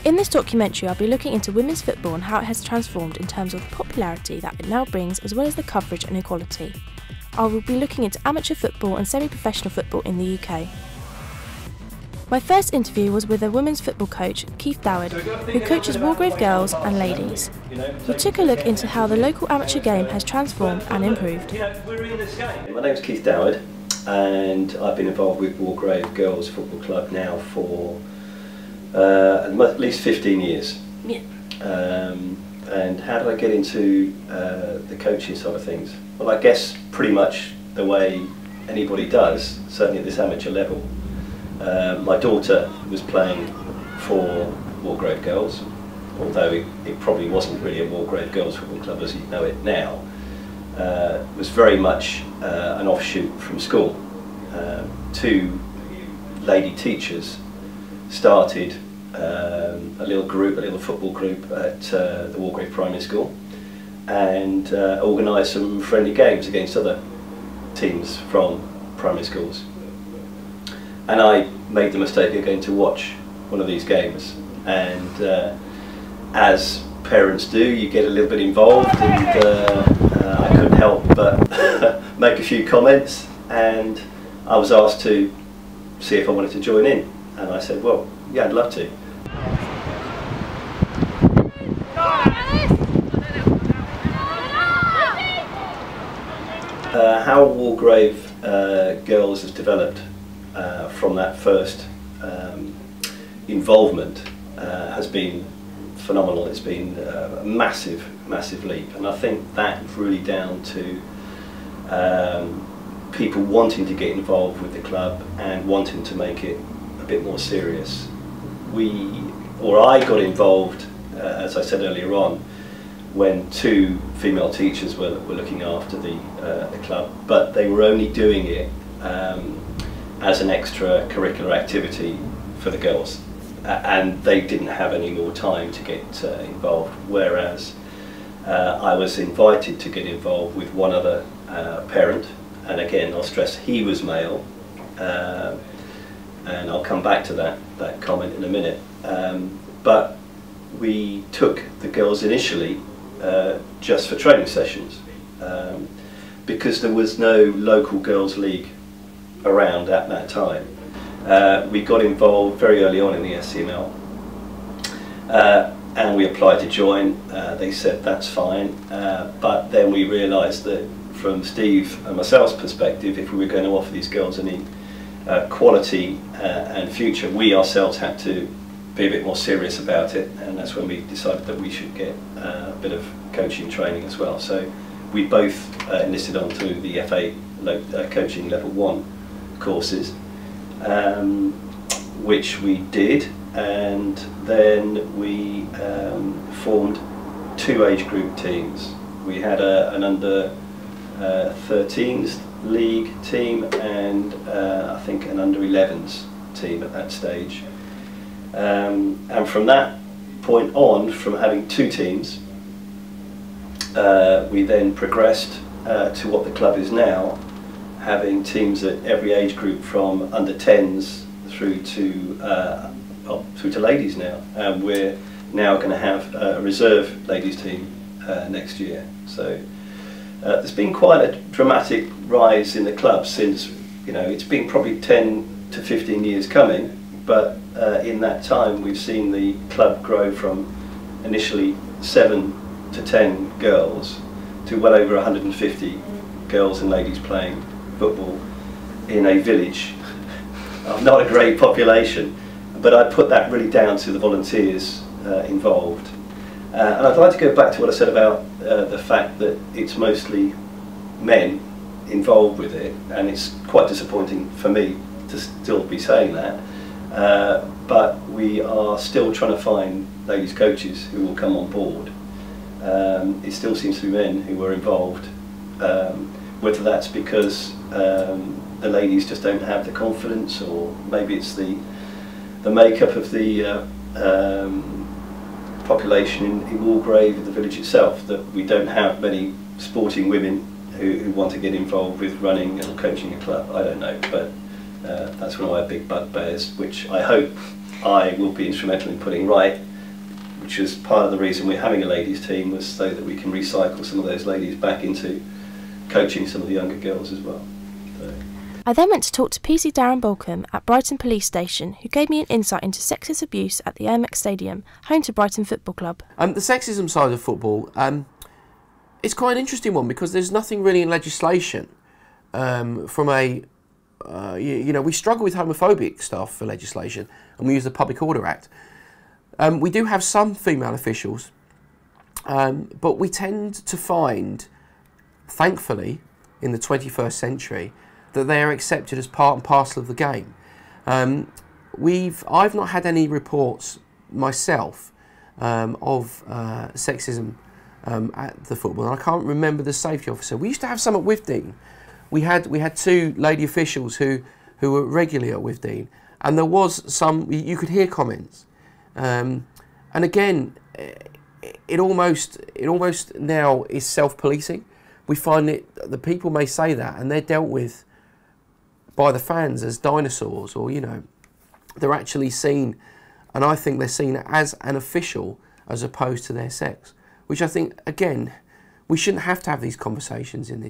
In this documentary, I'll be looking into women's football and how it has transformed in terms of the popularity that it now brings, as well as the coverage and equality. I will be looking into amateur football and semi-professional football in the UK. My first interview was with a women's football coach, Keith Doward, who coaches Walgrave girls and ladies. We took a look into how the local amateur game has transformed and improved. My name's Keith Doward, and I've been involved with Walgrave Girls Football Club now for at least 15 years. Yeah. And how did I get into the coaching side of things? Well, I guess pretty much the way anybody does, certainly at this amateur level. My daughter was playing for Walgrave Girls, although it probably wasn't really a Walgrave Girls Football Club as you know it now. It was very much an offshoot from school. Two lady teachers started a little football group at the Walgrave Primary School, and organised some friendly games against other teams from primary schools. And I made the mistake of going to watch one of these games, and as parents do, you get a little bit involved, and I couldn't help but make a few comments, and I was asked to see if I wanted to join in, and I said, well, yeah, I'd love to. How Walgrave Girls has developed from that first involvement has been phenomenal. It's been a massive, massive leap, and I think that's really down to people wanting to get involved with the club and wanting to make it a bit more serious. I got involved, as I said earlier on, when two female teachers were looking after the club, but they were only doing it as an extra-curricular activity for the girls, and they didn't have any more time to get involved, whereas I was invited to get involved with one other parent, and again I'll stress he was male, and I'll come back to that comment in a minute, but we took the girls initially just for training sessions, because there was no local girls league around at that time. We got involved very early on in the SCML, and we applied to join. They said that's fine, but then we realised that from Steve and myself's perspective, if we were going to offer these girls any quality and future, we ourselves had to be a bit more serious about it, and that's when we decided that we should get a bit of coaching training as well. So we both enlisted onto the FA coaching level 1 courses, which we did, and then we formed 2 age group teams. We had an under 13s league team and I think an under 11s team at that stage. And from that point on, from having 2 teams, we then progressed to what the club is now, having teams at every age group from under 10s through to ladies now. And we're now going to have a reserve ladies team next year. So there's been quite a dramatic rise in the club since, it's been probably 10 to 15 years coming, but in that time we've seen the club grow from initially 7 to 10 girls to well over 150 girls and ladies playing football in a village of not a great population, but I put that really down to the volunteers involved. And I'd like to go back to what I said about the fact that it's mostly men involved with it, and it's quite disappointing for me to still be saying that, but we are still trying to find ladies coaches who will come on board. It still seems to be men who are involved, whether that's because the ladies just don't have the confidence, or maybe it's the makeup of the population in Walgrave, the village itself, that we don't have many sporting women who want to get involved with running and coaching a club. I don't know, but that's one of my big bugbears, which I hope I will be instrumental in putting right which is part of the reason we're having a ladies team, was so that we can recycle some of those ladies back into coaching some of the younger girls as well. So. I then went to talk to PC Darren Bolcombe at Brighton Police Station, who gave me an insight into sexist abuse at the AMEX Stadium, home to Brighton Football Club. The sexism side of football, it's quite an interesting one, because there's nothing really in legislation from a, we struggle with homophobic stuff for legislation, and we use the Public Order Act. We do have some female officials, but we tend to find, thankfully, in the 21st century, that they are accepted as part and parcel of the game. I've not had any reports myself of sexism at the football, and I can't remember the safety officer. We used to have some at Withdean. We had two lady officials who were regularly at Withdean, and there was some, you could hear comments. And again, it almost now is self-policing. We find it, the people may say that, and they're dealt with by the fans as dinosaurs, or they're actually seen, and I think they're seen as an official as opposed to their sex, which I think, again, we shouldn't have to have these conversations in the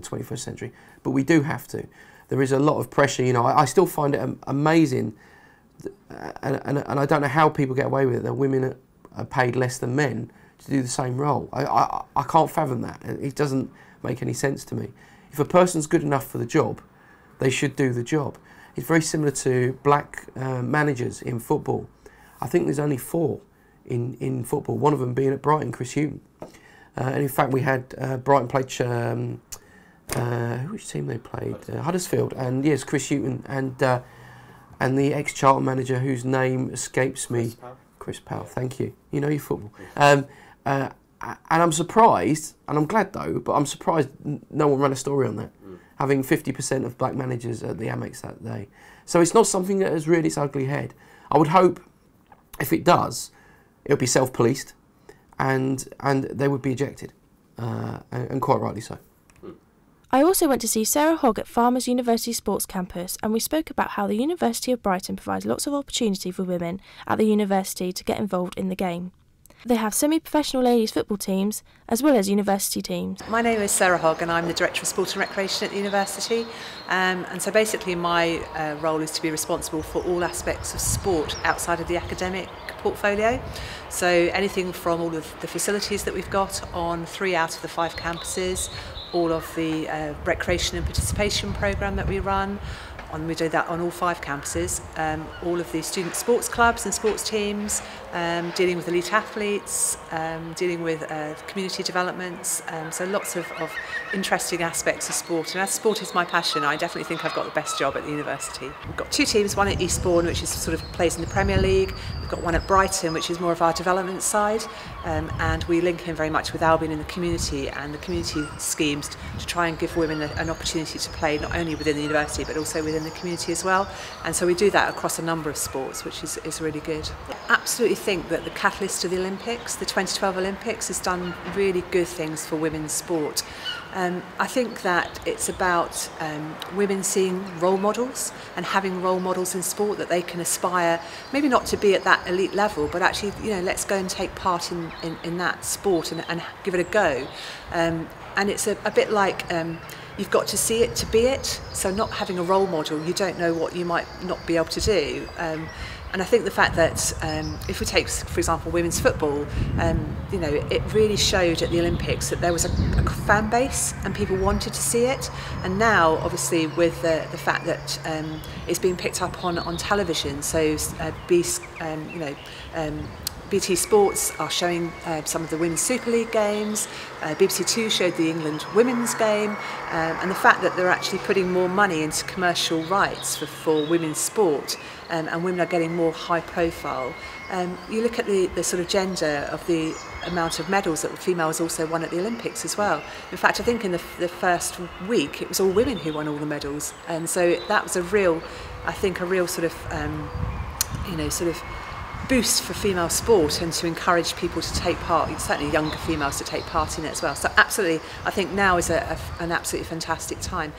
21st century, but we do have to. There is a lot of pressure. I still find it amazing, and I don't know how people get away with it, that women are paid less than men to do the same role. I can't fathom that. It doesn't make any sense to me. If a person's good enough for the job, they should do the job. It's very similar to black managers in football. I think there's only 4 in football, one of them being at Brighton, Chris Hughton. And in fact, we had Brighton played, which team they played? Huddersfield, and yes, Chris Hughton, and the ex-Charlton manager whose name escapes me. Chris Powell, thank you. You know your football. And I'm surprised, and I'm glad though, but I'm surprised no one ran a story on that, having 50% of black managers at the Amex that day. So it's not something that has reared its ugly head. I would hope, if it does, it'll be self-policed, and they would be ejected, and quite rightly so. I also went to see Sarah Hogg at Farmers University Sports Campus, and we spoke about how the University of Brighton provides lots of opportunity for women at the university to get involved in the game. They have semi-professional ladies football teams as well as university teams. My name is Sarah Hogg and I'm the Director of Sport and Recreation at the university. And so basically my role is to be responsible for all aspects of sport outside of the academic portfolio. So anything from all of the facilities that we've got on 3 out of the 5 campuses, all of the recreation and participation programme that we run, we do that on all 5 campuses, all of the student sports clubs and sports teams, dealing with elite athletes, dealing with community developments, so lots of interesting aspects of sport. And as sport is my passion, I definitely think I've got the best job at the university. We've got 2 teams, one at Eastbourne, which is sort of plays in the Premier League. We've got one at Brighton, which is more of our development side, and we link in very much with Albion in the community and the community schemes to try and give women an opportunity to play not only within the university but also within the community as well. And so we do that across a number of sports, which is really good. I absolutely think that the catalyst to the Olympics, the 2012 Olympics, has done really good things for women's sport. I think that it's about women seeing role models and having role models in sport that they can aspire, maybe not to be at that elite level, but actually, let's go and take part in that sport and give it a go. And it's a bit like you've got to see it to be it. So not having a role model, you don't know what you might not be able to do. And I think the fact that if we take, for example, women's football, it really showed at the Olympics that there was a fan base and people wanted to see it. And now, obviously, with the fact that it's being picked up on television, so BT Sports are showing some of the Women's Super League games, BBC Two showed the England women's game, and the fact that they're actually putting more money into commercial rights for women's sport, and women are getting more high profile. You look at the sort of gender of the amount of medals that females also won at the Olympics as well. In fact, I think in the first week it was all women who won all the medals, and so that was a real sort of boost for female sport and to encourage people to take part, certainly younger females to take part in it as well. So absolutely, I think now is an absolutely fantastic time.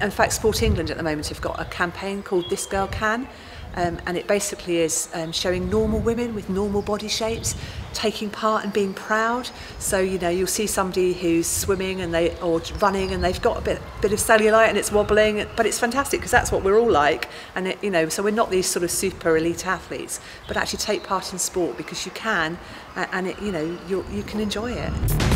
In fact, Sport England at the moment have got a campaign called This Girl Can, and it basically is showing normal women with normal body shapes taking part and being proud. So you'll see somebody who's swimming or running and they've got a bit of cellulite and it's wobbling, but it's fantastic because that's what we're all like. And so we're not these sort of super elite athletes, but actually take part in sport because you can, and you can enjoy it.